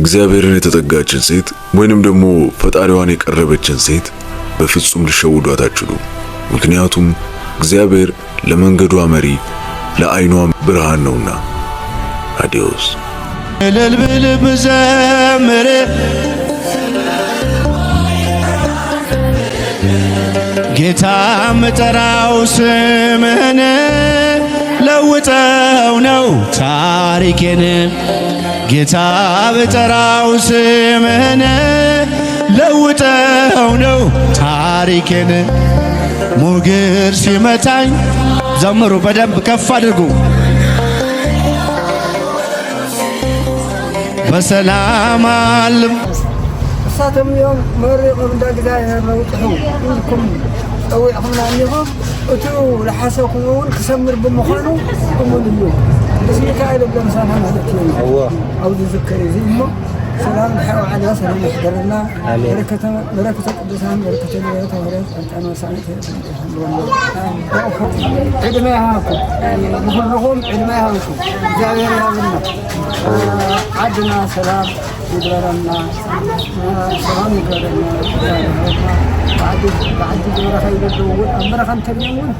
እግዚአብሔርን የተጠጋችን ሴት ወይንም ደግሞ ፈጣሪዋን የቀረበችን ሴት በፍጹም ሊሸውዷት አይችሉም። ምክንያቱም እግዚአብሔር ለመንገዷ መሪ ለዓይኗ ብርሃን ነውና። አዲዮስ ለልብል መዘምር ጌታ መጠራው ስምህን ለውጠው ነው ታሪኬን ጌታ በጠራው ስምህን ለውጠው ነው ታሪኬን ሞገድ ሲመታኝ ዘምሩ በደንብ ከፍ አድርጉ በሰላም አልም እሳተም يوم مريقም ዳግዳ ያመውጥሁ እንኩም ጠውዕኹምና እንኹም እቱ ለሐሰብኩውን ክሰምር በመኾኑ እሙሉ እስኪ ካይለ በመሳና ማለት ነው አው ዝክር ይዝሞ ሰላም حوا على سلام يحضرنا بركة قدسان بركة الله تبارك أنتنا سعيد عندما يهاكم نخلهم عندما يهاكم جاوير يهاكم عدنا سلام يدرنا سلام يدرنا بعد دورة خير الدول أمرك أنت اليوم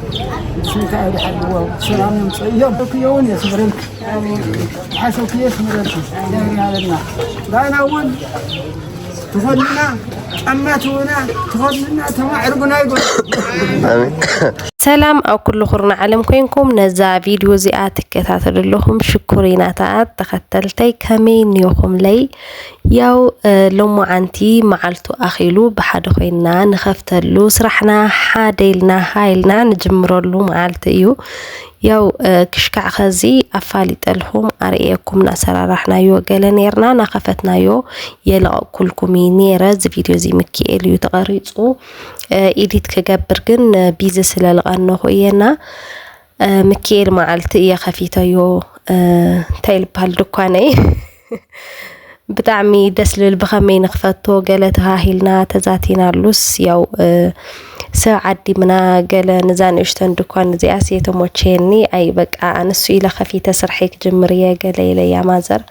اسمك أهل حلوة سلام يوم يوم يسمرك حسوك يسمرك جاوير يهاكم أنا أول تفضلنا أما تونا تفضلنا تمعرقنا يقول سلام أو كل خرنا علم كوينكم نزع فيديو زيات كتاتل لهم شكرينا تاعت تختلتي كمين يوخم لي يو لومو عنتي معلتو أخيلو بحد خوينا نخفتلو سرحنا حاديلنا هايلنا نجمرلو معلتيو يو كشكع خزي أفاليت لهم أرئيكم نأسر رحنا يو قلنيرنا نخفتنا يو يلقى كلكم ينيرز فيديو زي مكيال يتغريطو إيديت كجبرجن بيزس للغنو خوينا مكيال معلت إيا خفيتا يو تايل بهالدكاني بتعمي دسل البخمين خفتو قالتها هيلنا تزاتينا اللوس يو ساعدي منا قال نزان اشتن دكان زي اسيتو موتشيني اي بقى انسو الى خفيته سرحيك جمريه قال لي يا مازر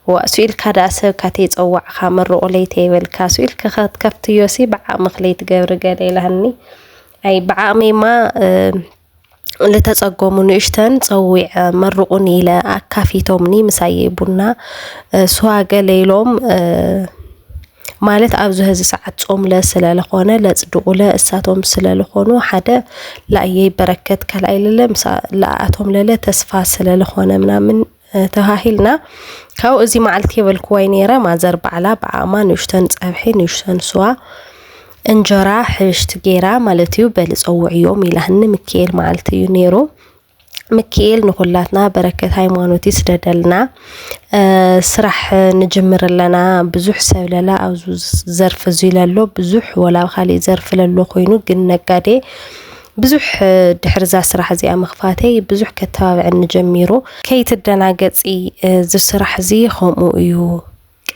واسئل كذا اسب كاتي صوع خمر اولي تيبل كاسئل كخت كفت يوسي بع مخليت قبر قال لهني اي بع ميما لتتصقمو نشتن صوع مرقوني الى كافيتومني مسايبونا سوا قال لهم ማለት ኣብዙ ህዚ ሰዓት ጾም ለስለለኾነ ለጽድቁለ እሳቶም ስለለኾኑ ሓደ ለአየይ በረከት ከላይለ ለአቶም ለለ ተስፋ ስለለኾነ ምናምን ተሃሂልና ካው እዚ ማዓልቲ የበልኩ ወይ ነራ ማዘር ባዕላ በአማን ይሽተን ጸብሒን ይሽተን ሱዋ እንጀራ ሕሽት ጌራ ማለትዩ በልጸውዕዮም ኢላህን ሚካኤል ማዓልቲ ዩኔሮ مكيل نقولاتنا بركة هايمانوتي سددلنا سرح نجمر لنا بزوح سوللا أو زرف زيلالو بزوح ولا خالي زرف للو خوينو قلنا قادي بزوح دحرزا سرح زي مخفاتي بزوح كتابع نجميرو كي تدنا قصي زي سرح زي خمو ايو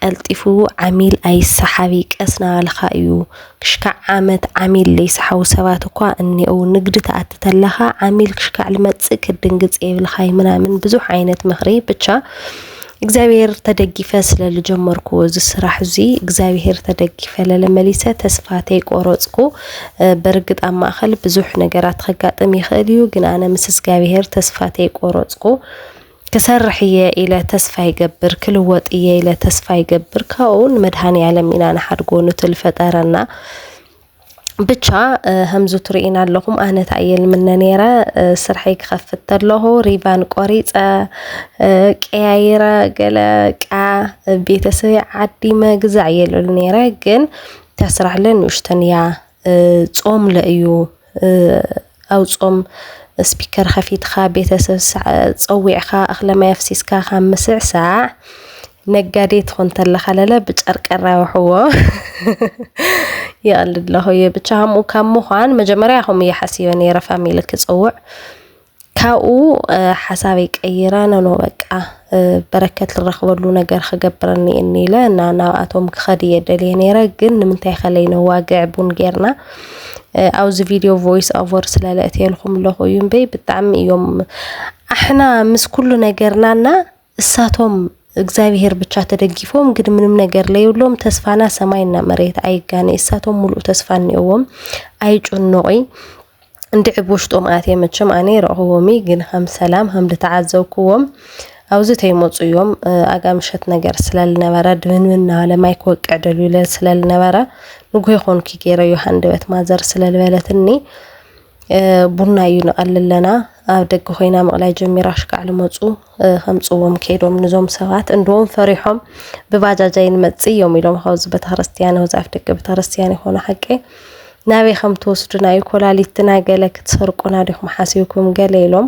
قلطفو عميل اي سحابي قسنا لخايو كشكع عامت عميل ليس حو سباتكوا اني او نقد تأتتلها عميل كشكع لمتصك الدنقص اي بالخاي منامن بزوح عينت مخري بتشا እግዚአብሔር ተደግፈ ስለልጀመርኩ ዝስራሕ እዚ እግዚአብሔር ተደግፈ ለለመሊሰ ተስፋተይ ቆሮጽኩ በርግጥ አማኸል ብዙሕ ነገራት ተጋጥም ይኽእልዩ ግን አነ ምስ እግዚአብሔር ተስፋተይ ቆሮጽኩ كسرحية إلى تسفى يقبر كل وقت إلى تسفى يقبر كون مدهاني على مينا نحرقون تلفتارنا بتشا همزو ترينا لهم أنا تعيل من نيرة سرحيك خفت له ريبان قريت كايرة قلا كا بيتسوي عدي ما جزعيل النيرة جن تسرح لنا وشتنيا تصوم لأيو أو تصوم سبيكر خفيت خابيت تصوع خا أخلا ما يفسيس كا 5 ساعة نقاديت خنت الله خلاله بتشارك الروحوه يقلد له هي بتشهم وكم مخان مجمريهم يحسيوني رفامي لك تصوع كاو حسابك أيرانا نوبك بركة الرخوة لو نجار خجبرني إني لا أنا أتوم خدية دليني رجن من تخلينا واقع بونجرنا أو زي فيديو فويس أوفر سلالتي لهم له يوم بي بتعم يوم إحنا مس كل نجارنا الساتهم እግዚአብሔር ብቻ ተደግፎም ግን ምንም ነገር ለይውሎም ተስፋና ሰማይና መሬት አይጋነ እሳቶም ሙሉ ተስፋን ነውም አይጩንቆይ እንድዕቦሽጦም አትየመችም አኔ ረሆሚ ግን ከም ሰላም ከም ልተዓዘብኩዎም አውዝ ተይሞጽዮም አጋምሸት ነገር ስለልነበረ ድብንብና ለማይክ ወቀደሉ ይለ ስለልነበረ ንጉ ይኾንኪ ገረዩ አንደበት ማዘር ስለልበለትኒ ቡና ይነቀልለና ኣብ ደግ ኮይና መቅላይ ጀሚራሽ ካዕል መጹ ከምጽዎም ከይዶም ንዞም ሰባት እንደዎም ፈሪሖም በባጃጃይን መጽዮም ኢሎም ሐውዝ በተክርስቲያን ወዛፍ ደግ በተክርስቲያን ይሆነ ሐቀ ናቤ ከም ተወስዱና ይኮላሊትና ገለ ክትሰርቁና ዲኹም ሓሲብኩም ገለ ኢሎም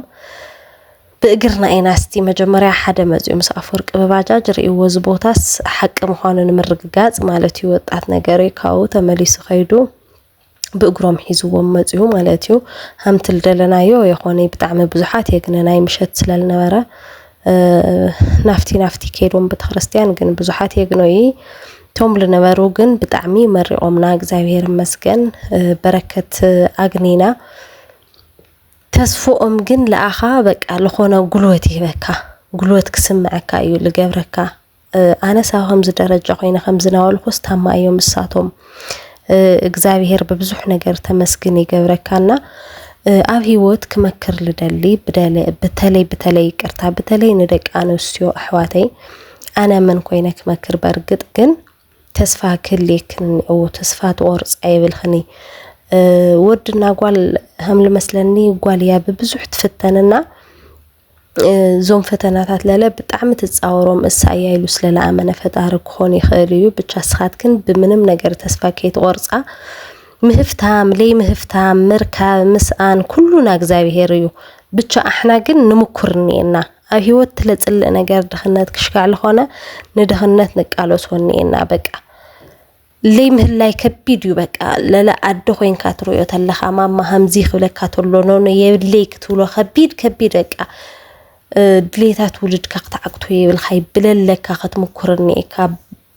በእግርና አይናስቲ መጀመሪያ ሓደ መጽዮም ሳፈርቅ በባጃጅ ርእይዎ ዝቦታስ ሐቅ ምዃኑን ምርግጋጽ ማለት ይወጣት ነገር ይካው ተመሊሱ ኸይዱ بأجرام حزوم مزيوم علاتيو هم تلدلنايو يخوني بتعم بزحات يجنناي مشت سلالنا ورا نفتي كيرون بتخرستيان جن بزحات يجنوي توم لنورو جن بتعمي مرة أمناك زاوير مسكن بركة أجنينا تسفو جن لأخا بك لخونا قلوتي بكا قلوتك سمعك أيو لجبركا أنا ساهم زدرجة قينا خمسنا والخست هم أيوم الساتهم እግዚአብሔር በብዙሕ ነገር ተመስግን ይገብረካና ኣብ ህይወት ከመከር ልደሊ በተለይ ቅርታ በተለይ ንደቃንስትዮ አሕዋተይ አና ምን ኮይነ ከመከር በርግጥ ግን ተስፋ ክልክን او ተስፋ ተወርጽ አይብልኽኒ ወድና ጓል هم ለመስለኒ ጓል ያ በብዙሕ ተፈተነና ዞም ፈተናታት ለለ በጣም ተጻወሮም እሳያይሉ ስለላ አመነ ፈጣሪ ኮን ይخልዩ ብቻ ስኻትክን በምንም ነገር ተስፋ ከይተወርጻ ምህፍታም ለይ ምህፍታም መርካብ ምስአን ኩሉና እግዚአብሔር እዩ ብቻ አሕና ግን ንሙኩርኒና ኣብ ህይወት ተለጽል ነገር ድኽነት ክሽካል ሆነ ንድኽነት ንቃሎስ ሆኒና በቃ ለይ ምህላይ ከቢድ እዩ በቃ ለላ አድ ኮይንካ ትሮዮ ተለኻ ማማ hamዚ ክብለካ ተሎ ነው የብለይክ ትብሎ ከቢድ በቃ ድሌታት ውልድ ካቅታዕክቶ ይብልኻይ ብለለካ ከተመኩርኒካ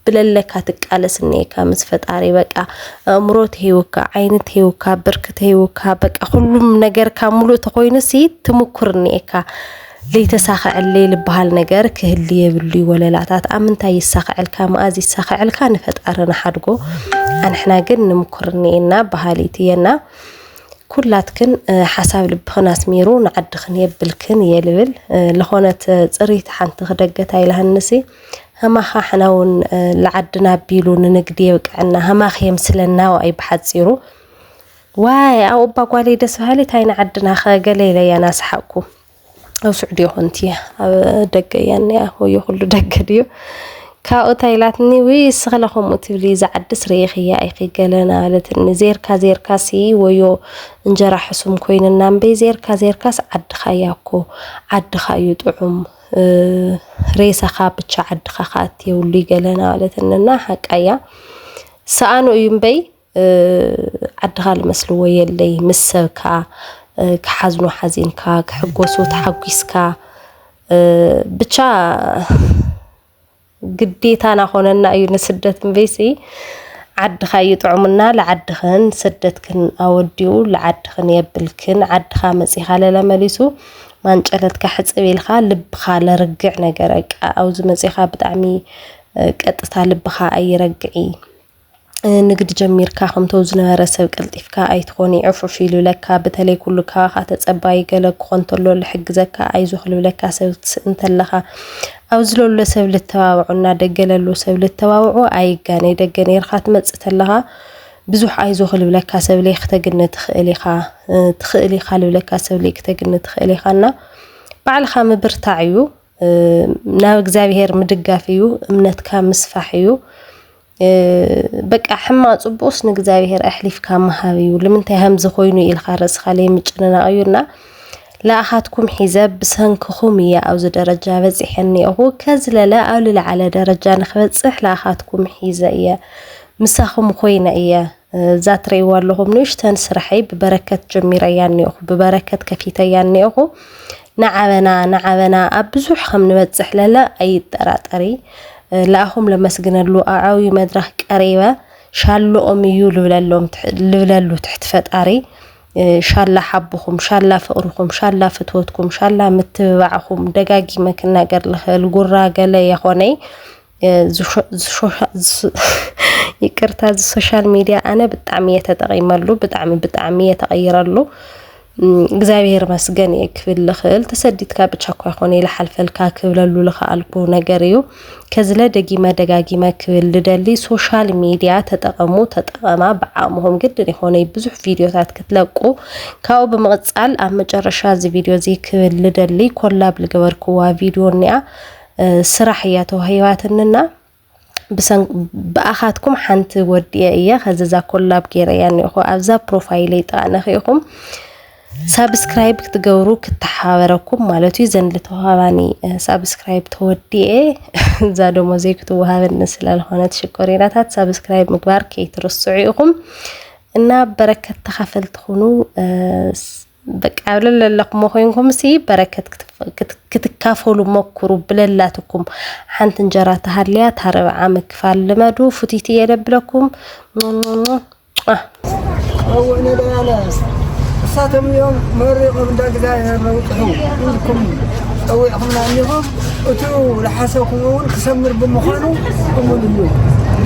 ብለለካ ተቃለስኒካ ምስ ፈጣሪ በቃ አምሮት ህይወካ አይነት ህይወካ በርክተ ህይወካ በቃ ሁሉም ነገር ካሙሉ ተኮይነሲ ተመኩርኒካ ለይተሳኸዕል ለይልባሃል ነገር ክህሊ ይብሉ ወለላታት አምንታይ ይሳኸዕልካ ማአዚ ይሳኸዕልካ ንፈጣሪና ሓድጎ አንሕና ግን ንምኩርኒና ባህሊትየና ኩላትክን حساب ልብኽን አስሚሩ ንዓድኽን የብልክን የልብል ለኾነት ጽሪት ሓንቲ ክደገታ ኢላህንሲ ህማኻ ሕናውን ለዓድና ቢሉ ንንግዲ ይብቅዕና ህማኽ የምስለና ወይ በሐጽሩ ዋይ አው ባጓሌ ደስ ባህሊ ታይና ዓድና ኸገለለ ያና ሰሐኩ አው ሱዑዲ ሆንቲ ደገያኒ ሆይ ሁሉ ደገዲዮ ካኦ ታይላትኒ ወይ ስኸለኹም ትብሊ ዝዓድስ ሪኺያ አይኺ ገለና አለትኒ ዜርካ ሲ ወዮ እንጀራ ሕሱም ኮይንና እምበይ ዜርካስ ዓድኻያኮ ዓድኻዩ ጥዑም ሬሳኻ ብቻ ዓድኻ ካት ይውሊ ገለና አለትንና ሐቃያ ሰአኑ እምበይ ዓድኻ ልመስልዎ የለይ ምሰብካ ከሐዝኑ ሐዚንካ ከሕጎሱ ተሐጉስካ ብቻ ግዴታና ሆነና እዩ ንስደት ምበይሲ ዓድኻ ይጥዑምና ለዓድኽን ስደትክን አወዲው ለዓድኽን የብልክን ዓድኻ መጽኻ ለለመሊሱ ማንጨለትካ ሕጽብልኻ ልብኻ ለርግዕ ነገር አቃ አውዝ መጽኻ ብጣዕሚ ቀጥታ ልብኻ አይረግዒ ንግድ ጀሚርካ ከምተው ዝነበረ ሰብ ቀልጢፍካ አይትኾኒ ዕፉፊሉ ለካ በተለይ ኩሉካ ተጸባይ ገለ ኮንተሎ ለሕግዘካ አይዞኽሉ ለካ ሰብ እንተለኻ አውዝሎለ ሰብ ልተባውዑና ደገለሉ ሰብ ልተባውዑ አይጋኔ ደገኔ ርኻት መጽተለኻ ብዙሕ አይዞኽሉ ለካ ሰብ ለይ ክተግነት ትኽእሊኻ ለካ ሰብ ለይ ክተግነት ትኽእሊኻና ባዕልኻ ምብርታዕዩ ናብ እግዚአብሔር ምድጋፍዩ እምነትካ ምስፋሕዩ በቃ ሕማ ጽቡስ ንእግዚአብሔር አሕሊፍካ ማሃቢዩ ለምንታይ hamዝ ኮይኑ ኢልኻ ረስኻ ለይ ምጭነናዩና ለአኻትኩም ሒዘብ በሰንክኹም ያ አውዝ ደረጃ በጽሕኒሁ ከዝለለ አው ለዓለ ደረጃ ንኽበጽሕ ለአኻትኩም ሒዘየ ምሳኹም ኮይነ እየ ዛትሬው ኣለኹም ንሽተን ስራሕይ በበረከት ጀሚረያኒሁ በበረከት ከፊተያኒሁ ነዓበና ኣብዙሕ ከም ንበጽሕ ለለ አይጠራጠሪ ለአኹም ለመስግነሉ አዓዊ መድረኽ ቀሪበ ሻሎኦም እዩ ልብለሉ ትሕት ፈጣሪ ሻላ ሐብኹም ሻላ ፍቅርኩም ሻላ ፍትወትኩም ሻላ ምትባዕኹም ደጋጊ መክናገር ለኸል ጉራ ገለ የኾነይ ይቅርታ ሶሻል ሚዲያ አነ በጣም የተጠቀመሉ በጣም የተቀየረሉ እግዚአብሔር መስገን ይክፍል ለኸል ተሰዲድካ ብቻ ኮይ ኾነ ለሐልፈልካ ክብለሉ ለኻልኩ ነገርዩ ከዝለ ደጋጊማ ክብል ልደሊ ሶሻል ሚዲያ ተጠቀማ በአሙሁም ግድን ሆነ ብዙ ቪዲዮታት ክትለቁ ካው በመቅጻል አመጨረሻ ዚ ቪዲዮ ዚ ክብል ልደሊ ኮላብ ልገበርኩዋ ቪዲዮኒያ ስራህያቶ ህይወትንና በአኻትኩም ሓንቲ ወዲየ ከዘዛ ኮላብ ገረያን ይኹ አብዛ ፕሮፋይል ይጣነኹም ሰብስክራይብ ክትገብሩ ክትሓበረኩም ማለቱ ዘንልተዋባኒ ሰብስክራይብ ተወዲየ ዛዶሞ ዘይክቱ ወሃበን ስለልሆነት ሽኮሪናታት ሰብስክራይብ ምግባር ከይትርስዑ እና በረከት ተኸፈልትኹኑ በቃ ለለለኩም ሆይንኩም ሲ በረከት ክትካፈሉ መክሩ ብለላትኩም ሓንቲ እንጀራ ተሃልያ ታረብ ዓመት ክፋል ለመዱ ፉቲቲ የደብለኩም أو أنا لا ساتم يوم مرة قبل ذا يروحوا عندكم أو إحنا عندهم أتو لحسكم كسمر بمخانو كمولو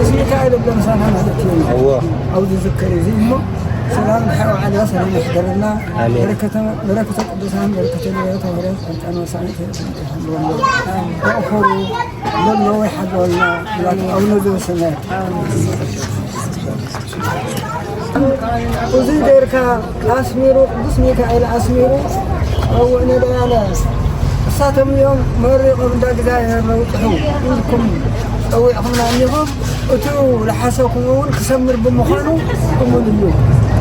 بس يكاد بلا مسافة هذا أو تذكر زي ما سلام حوا على سلام يحضرنا بركة قدسان بركة الولايات وبركة أنا وسعيد الحمد لله وأخروا لله يحضرنا أو نزول سنة وزي ديركا أسميرو بسميك إلى أسميرو أو أنا لا ساتم يوم مرة قبل ذا يروحوا عندكم أو إحنا عندهم أتو لحسكم كسمر بمخانو كمولو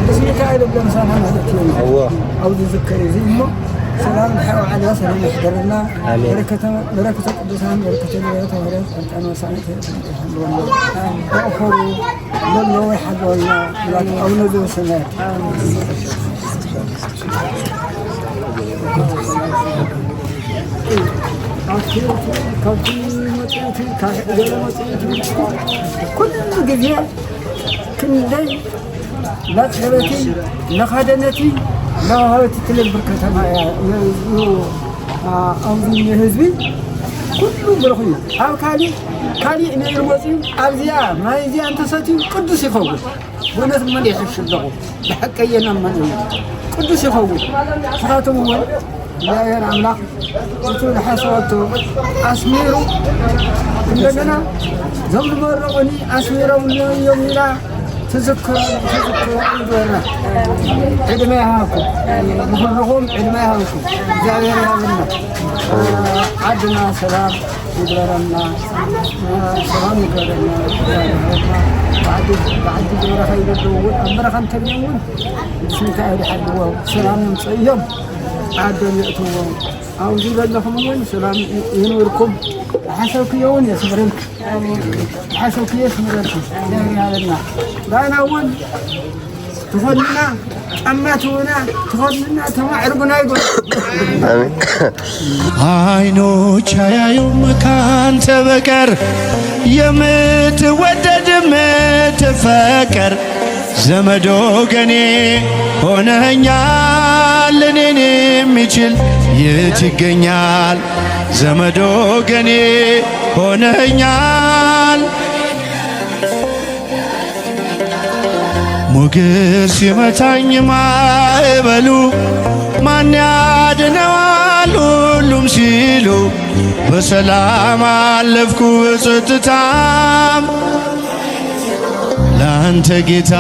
بس يكاد بلا مسافة هذا أو تذكر زي ما سلام حوا على سلام يحضرنا بركة قدسان بركة الولايات وبركة أنا وسعيد الحمد لله وأخروا لله يحضرنا أو نزول سنة كل جزية كندي لا تشرتي لا خدنتي لا هاتي تلب بركة ما أوزن هزبي كله برخي أو كالي إن الموسم أرزيا ما يجي أنت ساتي قدس يخوف وناس من يحش الضغو بحق ينام من قدس يخوف فاتم هو لا ينام لا تقول حسوته أسميرو عندنا زمن مرة أسميرو يوم لا تذكر عندنا عندما يهاكم نخلهم عندما يهاكم جاوير يهاكم عدنا سلام يدرنا سلام يدرنا بعد جورا خير الدول أمر خم تبيون بسمك أهل حدوا سلام يوم عدنا يأتوا أو جيبا لهم سلام ينوركم حسوك يوم يسمرك حسوك يسمرك جاوير بانا أول تخلنا أما تونا تخلنا تمعرقنا يقول آمين عينو يوم كان تبكر يمت ودد متفكر زمدو غني هونهኛል እኔን የሚችል ይትገኛል ዘመዶ ገኔ ሆነኛል ሞገስ ሲመታኝ ማዕበሉ ማን ያድነዋል ሁሉም ሲሉ በሰላም አለፍኩ በጸጥታም ላንተ ጌታ